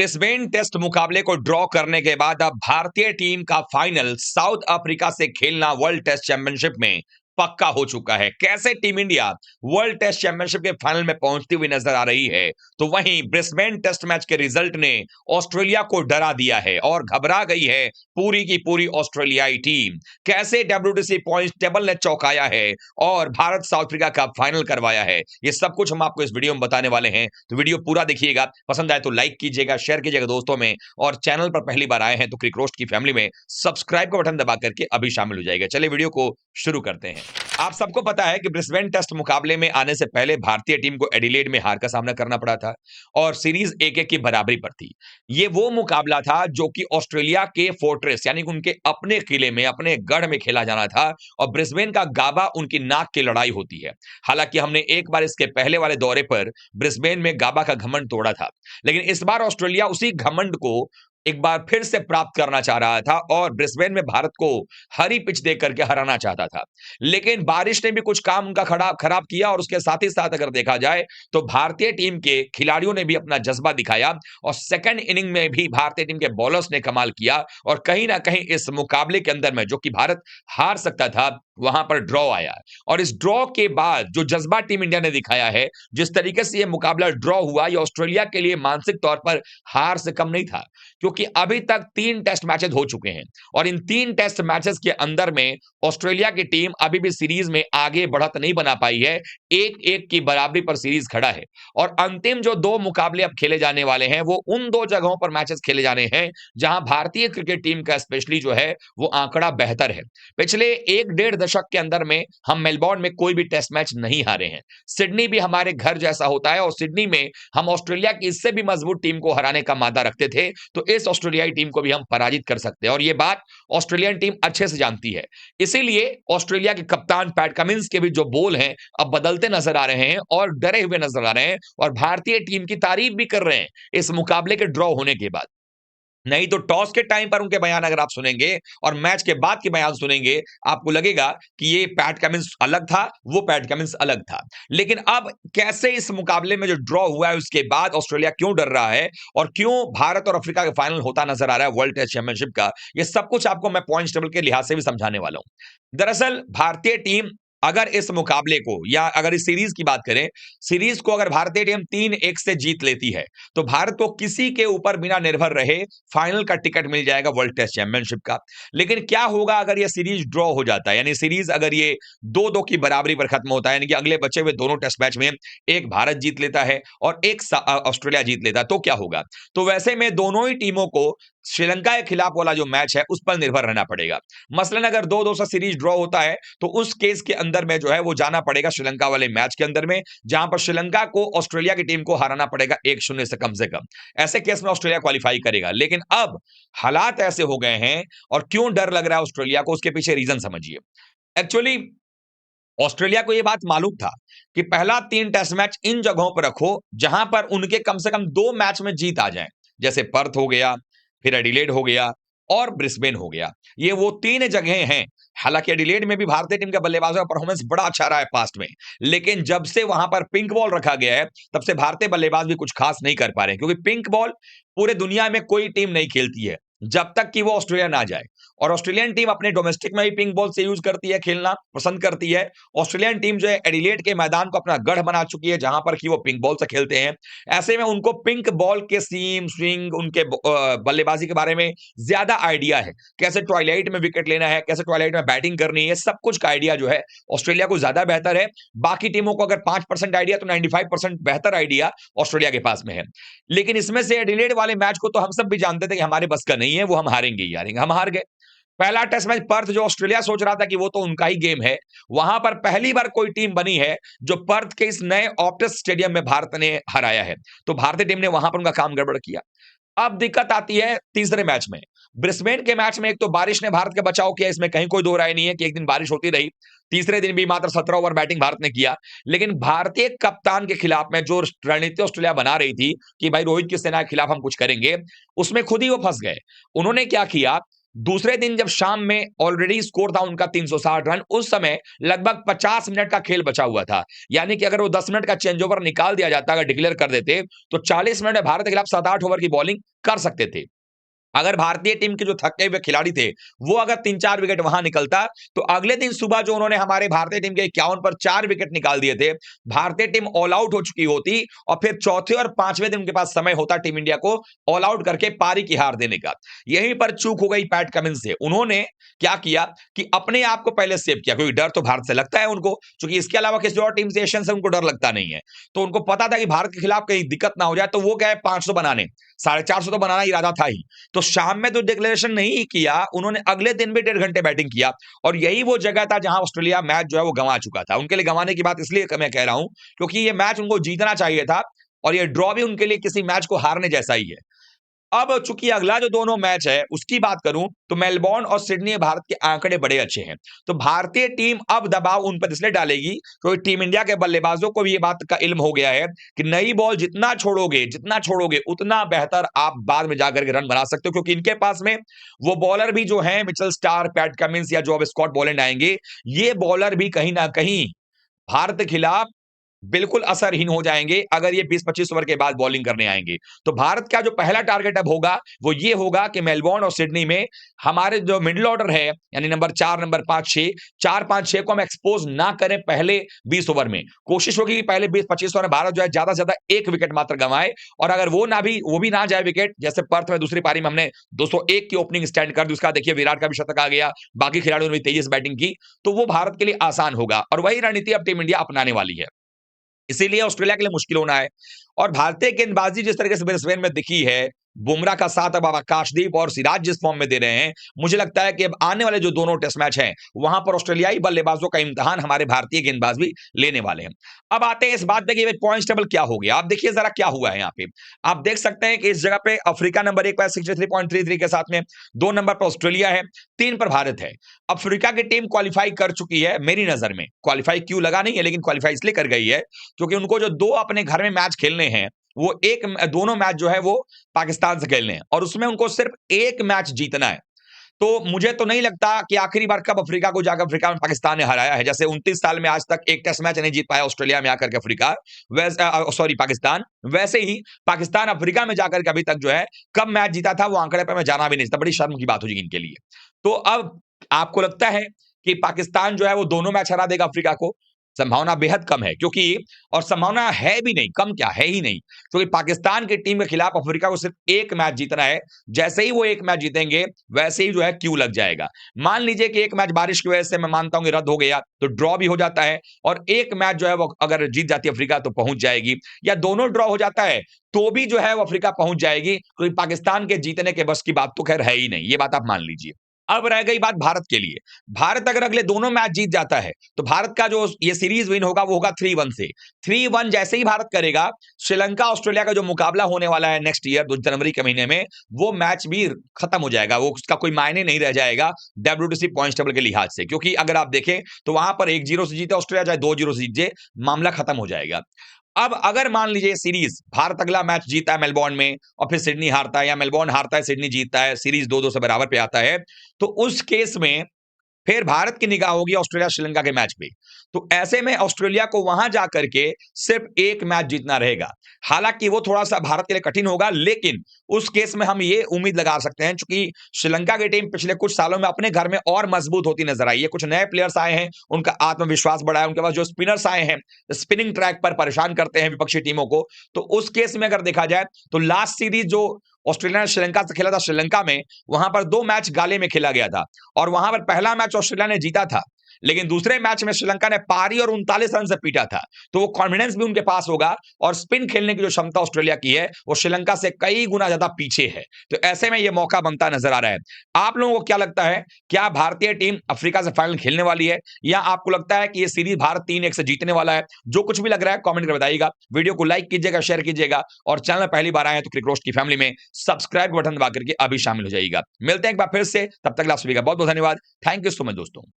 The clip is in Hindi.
ब्रिस्बेन टेस्ट मुकाबले को ड्रॉ करने के बाद अब भारतीय टीम का फाइनल साउथ अफ्रीका से खेलना वर्ल्ड टेस्ट चैंपियनशिप में पक्का हो चुका है। कैसे team India World Test Championship के फाइनल में पहुंचती हुई नजर आ रही है, तो वहीं ब्रिस्बेन टेस्ट मैच के रिजल्ट ने ऑस्ट्रेलिया को डरा दिया है और घबरा गई है पूरी की पूरी ऑस्ट्रेलियाई टीम। कैसे WTC पॉइंट्स टेबल ने चौंकाया है और भारत साउथ अफ्रीका का फाइनल करवाया है, ये सब कुछ हम आपको इस वीडियो में बताने वाले हैं। तो वीडियो पूरा देखिएगा, पसंद आए तो लाइक कीजिएगा, शेयर कीजिएगा दोस्तों में, और चैनल पर पहली बार आए हैं तो क्रिक रोस्ट की फैमिली में सब्सक्राइब का बटन दबा करके अभी शामिल हो जाएगा। चलिए वीडियो को शुरू करते हैं। आप सबको पता है कि ब्रिस्बेन टेस्ट मुकाबले में आने से पहले भारतीय टीम को एडिलेड में हार का सामना करना पड़ा था और सीरीज 1-1 की बराबरी पर थी। ये वो मुकाबला था जो कि ऑस्ट्रेलिया के फोर्ट्रेस यानी कि उनके अपने किले में, अपने गढ़ में खेला जाना था और ब्रिस्बेन का गाबा उनकी नाक की लड़ाई होती है। हालांकि हमने एक बार इसके पहले वाले दौरे पर ब्रिस्बेन में गाबा का घमंड तोड़ा था, लेकिन इस बार ऑस्ट्रेलिया उसी घमंड को एक बार फिर से प्राप्त करना चाह रहा था और ब्रिस्बेन में भारत को हरी पिच दे करके हराना चाहता था। लेकिन बारिश ने भी कुछ काम उनका खराब किया और उसके साथ ही साथ अगर देखा जाए तो भारतीय टीम के खिलाड़ियों ने भी अपना जज्बा दिखाया और सेकंड इनिंग में भी भारतीय टीम के बॉलर्स ने कमाल किया और कहीं ना कहीं इस मुकाबले के अंदर में जो कि भारत हार सकता था, वहां पर ड्रॉ आया। और इस ड्रॉ के बाद जो जज्बा टीम इंडिया ने दिखाया है, जिस तरीके से यह मुकाबला ड्रॉ हुआ, यह ऑस्ट्रेलिया के लिए मानसिक तौर पर हार से कम नहीं था, क्योंकि अभी तक 3 टेस्ट मैचेस हो चुके हैं और इन 3 टेस्ट मैचेस के अंदर में ऑस्ट्रेलिया की टीम अभी भी सीरीज में आगे बढ़त नहीं बना पाई है। 1-1 की बराबरी पर सीरीज खड़ा है और अंतिम जो 2 मुकाबले अब खेले जाने वाले हैं वो उन 2 जगहों पर मैचेस खेले जाने हैं जहां भारतीय क्रिकेट टीम का स्पेशली जो है वो आंकड़ा बेहतर है। पिछले 1-1.5 दशक के अंदर में हम मेलबोर्न में कोई भी टेस्ट मैच नहीं हारे हैं। सिडनी भी हमारे घर जैसा होता है और सिडनी में हम ऑस्ट्रेलिया की इससे भी मजबूत टीम को हराने का मादा रखते थे, तो इस ऑस्ट्रेलियाई टीम को भी हम पराजित कर सकते हैं और यह बात ऑस्ट्रेलियन टीम अच्छे से जानती है। इसीलिए ऑस्ट्रेलिया के कप्तान पैट कमिंस के भी जो बोल हैं अब बदलते नजर आ रहे हैं और डरे हुए नजर आ रहे हैं और भारतीय टीम की तारीफ भी कर रहे हैं इस मुकाबले के ड्रॉ होने के बाद। नहीं तो टॉस के टाइम पर उनके बयान अगर आप सुनेंगे और मैच के बाद के बयान सुनेंगे, आपको लगेगा कि ये पैट कमिंस अलग था, वो पैट कमिंस अलग था। लेकिन अब कैसे इस मुकाबले में जो ड्रॉ हुआ है उसके बाद ऑस्ट्रेलिया क्यों डर रहा है और क्यों भारत और अफ्रीका का फाइनल होता नजर आ रहा है वर्ल्ड टेस्ट चैंपियनशिप का, ये सब कुछ आपको मैं पॉइंट्स टेबल के लिहाज से भी समझाने वाला हूं। दरअसल भारतीय टीम अगर इस मुकाबले को या अगर इस सीरीज की बात करें, सीरीज को अगर भारतीय टीम 3-1 से जीत लेती है तो भारत को किसी के ऊपर बिना निर्भर रहे फाइनल का टिकट मिल जाएगा वर्ल्ड टेस्ट चैंपियनशिप का। लेकिन क्या होगा अगर यह सीरीज ड्रॉ हो जाता है, यानी सीरीज अगर ये 2-2 की बराबरी पर खत्म होता है, यानी कि अगले बचे हुए दोनों टेस्ट मैच में एक भारत जीत लेता है और एक ऑस्ट्रेलिया जीत लेता है, तो क्या होगा? तो वैसे में दोनों ही टीमों को श्रीलंका के खिलाफ वाला जो मैच है उस पर निर्भर रहना पड़ेगा। मसलन अगर 2-2 से सीरीज ड्रॉ होता है तो उस केस के अंदर में जो है वो जाना पड़ेगा श्रीलंका वाले मैच के अंदर में, जहां पर श्रीलंका को ऑस्ट्रेलिया की टीम को हराना पड़ेगा 1-0 से कम से कम। ऐसे केस में ऑस्ट्रेलिया क्वालिफाई करेगा। लेकिन अब हालात ऐसे हो गए हैं और क्यों डर लग रहा है ऑस्ट्रेलिया को, उसके पीछे रीजन समझिए। एक्चुअली ऑस्ट्रेलिया को यह बात मालूम था कि पहला 3 टेस्ट मैच इन जगहों पर रखो जहां पर उनके कम से कम 2 मैच में जीत आ जाए, जैसे पर्थ हो गया, फिर एडिलेड हो गया और ब्रिस्बेन हो गया। ये वो 3 जगहें हैं। हालांकि एडिलेड में भी भारतीय टीम का बल्लेबाजों का परफॉर्मेंस बड़ा अच्छा रहा है पास्ट में, लेकिन जब से वहां पर पिंक बॉल रखा गया है तब से भारतीय बल्लेबाज भी कुछ खास नहीं कर पा रहे हैं, क्योंकि पिंक बॉल पूरे दुनिया में कोई टीम नहीं खेलती है जब तक कि वो ऑस्ट्रेलिया ना जाए। और ऑस्ट्रेलियन टीम अपने डोमेस्टिक में भी पिंक बॉल से यूज करती है, खेलना पसंद करती है। ऑस्ट्रेलियन टीम जो है एडिलेड के मैदान को अपना गढ़ बना चुकी है जहां पर कि वो पिंक बॉल से खेलते हैं। ऐसे में उनको पिंक बॉल के सीम स्विंग, उनके बल्लेबाजी के बारे में ज्यादा आइडिया है, कैसे ट्वाइलाइट में विकेट लेना है, कैसे ट्वाइलाइट में बैटिंग करनी है, सब कुछ का आइडिया जो है ऑस्ट्रेलिया को ज्यादा बेहतर है। बाकी टीमों को अगर 5% आइडिया तो 95% बेहतर आइडिया ऑस्ट्रेलिया के पास में है। लेकिन इसमें से एडिलेड वाले मैच को तो हम सब भी जानते थे कि हमारे बस का नहीं है, वो हम हारेंगे ही हारेंगे, हम हार गए। पहला टेस्ट मैच पर्थ, जो ऑस्ट्रेलिया सोच रहा था कि वो तो उनका ही गेम है, वहां पर पहली बार कोई टीम बनी है जो पर्थ के इस नए ऑप्टस स्टेडियम में भारत ने हराया है, तो भारतीय टीम ने वहां पर उनका काम गड़बड़ किया। अब दिक्कत आती है तीसरे मैच में, ब्रिस्बेन के मैच में। एक तो बारिश ने भारत का बचाव किया, इसमें कहीं कोई दो राय नहीं है कि एक दिन बारिश होती रही, तीसरे दिन भी मात्र 17 ओवर बैटिंग भारत ने किया। लेकिन भारतीय कप्तान के खिलाफ में जो रणनीति ऑस्ट्रेलिया बना रही थी कि भाई रोहित की सेना के खिलाफ हम कुछ करेंगे, उसमें खुद ही वो फंस गए। उन्होंने क्या किया, दूसरे दिन जब शाम में ऑलरेडी स्कोर था उनका 360 रन, उस समय लगभग 50 मिनट का खेल बचा हुआ था। यानी कि अगर वो 10 मिनट का चेंज ओवर निकाल दिया जाता, अगर डिक्लेयर कर देते, तो 40 मिनट में भारत के खिलाफ 7-8 ओवर की बॉलिंग कर सकते थे। अगर भारतीय टीम के जो थके हुए खिलाड़ी थे, वो अगर 3-4 विकेट वहां निकलता, तो अगले दिन सुबह जो उन्होंने हमारे भारतीय टीम के 51 पर 4 विकेट निकाल दिए थे, भारतीय टीम ऑल आउट हो चुकी होती और फिर चौथे और पांचवें दिन उनके पास समय होता टीम इंडिया को ऑल आउट करके पारी की हार देने का। यहीं पर चूक हो गई पैट कमिंस से। उन्होंने क्या किया कि अपने आप को पहले सेव किया, क्योंकि डर तो भारत से लगता है उनको, क्योंकि इसके अलावा किसी और टीम से, एशियन से उनको डर लगता नहीं है। तो उनको पता था कि भारत के खिलाफ कहीं दिक्कत ना हो जाए, तो वो क्या है 500 बनाने, 450 तो बनाना इरादा था ही। तो शाम में तो डिक्लेरेशन नहीं किया, उन्होंने अगले दिन भी 1.5 घंटे बैटिंग किया और यही वो जगह था जहां ऑस्ट्रेलिया मैच जो है वो गंवा चुका था। उनके लिए गंवाने की बात इसलिए मैं कह रहा हूं क्योंकि ये मैच उनको जीतना चाहिए था और ये ड्रॉ भी उनके लिए किसी मैच को हारने जैसा ही है। अब चूंकि अगला जो दोनों मैच है उसकी बात करूं तो मेलबोर्न और सिडनी में भारत के आंकड़े बड़े अच्छे हैं। तो भारतीय टीम अब दबाव उन पर इसलिए डालेगी क्योंकि टीम इंडिया के बल्लेबाजों को भी ये बात का इल्म हो गया है कि नई बॉल जितना छोड़ोगे उतना बेहतर आप बाद में जाकर के रन बना सकते हो, क्योंकि इनके पास में वो बॉलर भी जो है मिचेल स्टार, पैट कमिंस या जो अब स्कॉट बोलैंड आएंगे, ये बॉलर भी कहीं ना कहीं भारत के खिलाफ बिल्कुल असरहीन हो जाएंगे अगर ये 20-25 ओवर के बाद बॉलिंग करने आएंगे। तो भारत का जो पहला टारगेट अब होगा वो ये होगा कि मेलबोर्न और सिडनी में हमारे जो मिडिल ऑर्डर है, यानी नंबर 4, नंबर 5, 6, 4, 5, 6 को हम एक्सपोज ना करें पहले 20 ओवर में। कोशिश होगी कि पहले 20-25 ओवर में भारत जो है ज्यादा से ज्यादा 1 विकेट मात्र गंवाए, और अगर वो भी ना जाए विकेट, जैसे पर्थ में दूसरी पारी में हमने 201 की ओपनिंग स्टैंड कर दी, उसका देखिए विराट का भी शतक आ गया, बाकी खिलाड़ियों ने भी तेजी से बैटिंग की, तो वो भारत के लिए आसान होगा और वही रणनीति अब टीम इंडिया अपनाने वाली है। इसीलिए ऑस्ट्रेलिया के लिए मुश्किल होना है। और भारतीय गेंदबाजी जिस तरीके से ब्रिस्बेन में दिखी है, बुमराह का साथ अब आकाशदीप और सिराज जिस फॉर्म में दे रहे हैं, मुझे लगता है कि अब आने वाले जो दोनों टेस्ट मैच हैं, वहां पर ऑस्ट्रेलियाई बल्लेबाजों का इम्तिहान हमारे भारतीय गेंदबाज भी लेने वाले हैं। अब आते हैं इस बात पे कि पॉइंट्स टेबल क्या हो गया। आप देखिए जरा क्या हुआ है यहाँ पे। आप देख सकते हैं कि इस जगह पे अफ्रीका नंबर 1 पर 63.33 के साथ में, 2 नंबर पर ऑस्ट्रेलिया है, 3 पर भारत है। अफ्रीका की टीम क्वालिफाई कर चुकी है मेरी नजर में। क्वालिफाई क्यों लगा नहीं है, लेकिन क्वालिफाई इसलिए कर गई है क्योंकि उनको जो 2 अपने घर में मैच खेलने हैं, वो दोनों मैच जो है वो पाकिस्तान से खेलने हैं और उसमें उनको सिर्फ 1 मैच जीतना है। तो मुझे तो नहीं लगता कि आखिरी बार कब अफ्रीका को जाकर अफ्रीका में पाकिस्तान ने हराया है। जैसे 29 साल में आज तक एक टेस्ट मैच नहीं जीत पाया ऑस्ट्रेलिया में आकर के अफ्रीका, सॉरी पाकिस्तान, वैसे ही पाकिस्तान अफ्रीका में जाकर के अभी तक जो है कब मैच जीता था वो आंकड़े पे मैं जाना भी नहीं चाहता। बड़ी शर्म की बात हो जाएगी इनके लिए। तो अब आपको लगता है कि पाकिस्तान जो है वो दोनों मैच हरा देगा अफ्रीका को? संभावना बेहद कम है, क्योंकि और संभावना है भी नहीं, कम क्या है ही नहीं, क्योंकि पाकिस्तान की टीम के खिलाफ अफ्रीका को सिर्फ 1 मैच जीतना है। जैसे ही वो 1 मैच जीतेंगे वैसे ही जो है क्यू लग जाएगा। मान लीजिए कि 1 मैच बारिश की वजह से मैं मानता हूं कि रद्द हो गया, तो ड्रॉ भी हो जाता है और 1 मैच जो है वो अगर जीत जाती है अफ्रीका तो पहुंच जाएगी, या दोनों ड्रॉ हो जाता है तो भी जो है वो अफ्रीका पहुंच जाएगी, क्योंकि पाकिस्तान के जीतने के बस की बात तो खैर है ही नहीं। ये बात आप मान लीजिए। अब रह गई बात भारत के लिए। भारत अगर अगले दोनों मैच जीत जाता है तो भारत का जो ये सीरीज विन होगा वो होगा 3-1 से। 3-1 जैसे ही भारत करेगा, श्रीलंका ऑस्ट्रेलिया का जो मुकाबला होने वाला है नेक्स्ट ईयर 2 जनवरी के महीने में, वो मैच भी खत्म हो जाएगा। वो उसका कोई मायने नहीं रह जाएगा डब्ल्यूटीसी पॉइंट्स टेबल के लिहाज से, क्योंकि अगर आप देखें तो वहां पर 1-0 से जीते ऑस्ट्रेलिया, चाहे 2-0 से जीते, मामला खत्म हो जाएगा। अब अगर मान लीजिए सीरीज भारत अगला मैच जीता है मेलबोर्न में और फिर सिडनी हारता है, या मेलबोर्न हारता है सिडनी जीतता है, सीरीज 2-2 से बराबर पे आता है, तो उस केस में फिर भारत की निगाह होगी ऑस्ट्रेलिया श्रीलंका के मैच पे। तो ऐसे में ऑस्ट्रेलिया को वहां जाकर के सिर्फ 1 मैच जीतना रहेगा। हालांकि वो थोड़ा सा भारत के लिए कठिन होगा, लेकिन उस केस में हम ये उम्मीद लगा सकते हैं, क्योंकि श्रीलंका की टीम पिछले कुछ सालों में अपने घर में और मजबूत होती नजर आई है। कुछ नए प्लेयर्स आए हैं, उनका आत्मविश्वास बढ़ा है, उनके पास जो स्पिनर्स आए हैं स्पिनिंग ट्रैक पर परेशान करते हैं विपक्षी टीमों को। तो उस केस में अगर देखा जाए तो लास्ट सीरीज जो ऑस्ट्रेलिया ने श्रीलंका से खेला था श्रीलंका में, वहां पर 2 मैच गाले में खेला गया था और वहां पर पहला मैच ऑस्ट्रेलिया ने जीता था, लेकिन दूसरे मैच में श्रीलंका ने पारी और 39 रन से पीटा था। तो वो कॉन्फिडेंस भी उनके पास होगा और स्पिन खेलने की जो क्षमता ऑस्ट्रेलिया की है वो श्रीलंका से कई गुना ज्यादा पीछे है। तो ऐसे में ये मौका बनता नजर आ रहा है। आप लोगों को क्या लगता है, क्या भारतीय टीम अफ्रीका से फाइनल खेलने वाली है, या आपको लगता है कि ये सीरीज भारत 3-1 से जीतने वाला है? जो कुछ भी लग रहा है कमेंट कर बताइएगा। वीडियो को लाइक कीजिएगा, शेयर कीजिएगा, और चैनल में पहली बार आए हैं तो क्रिक रोस्ट की फैमिली में सब्सक्राइब बटन दबा करके अभी शामिल हो जाइएगा। मिलते हैं एक बार फिर से, तब तक आप सभी का बहुत बहुत धन्यवाद। थैंक यू सो मच दोस्तों।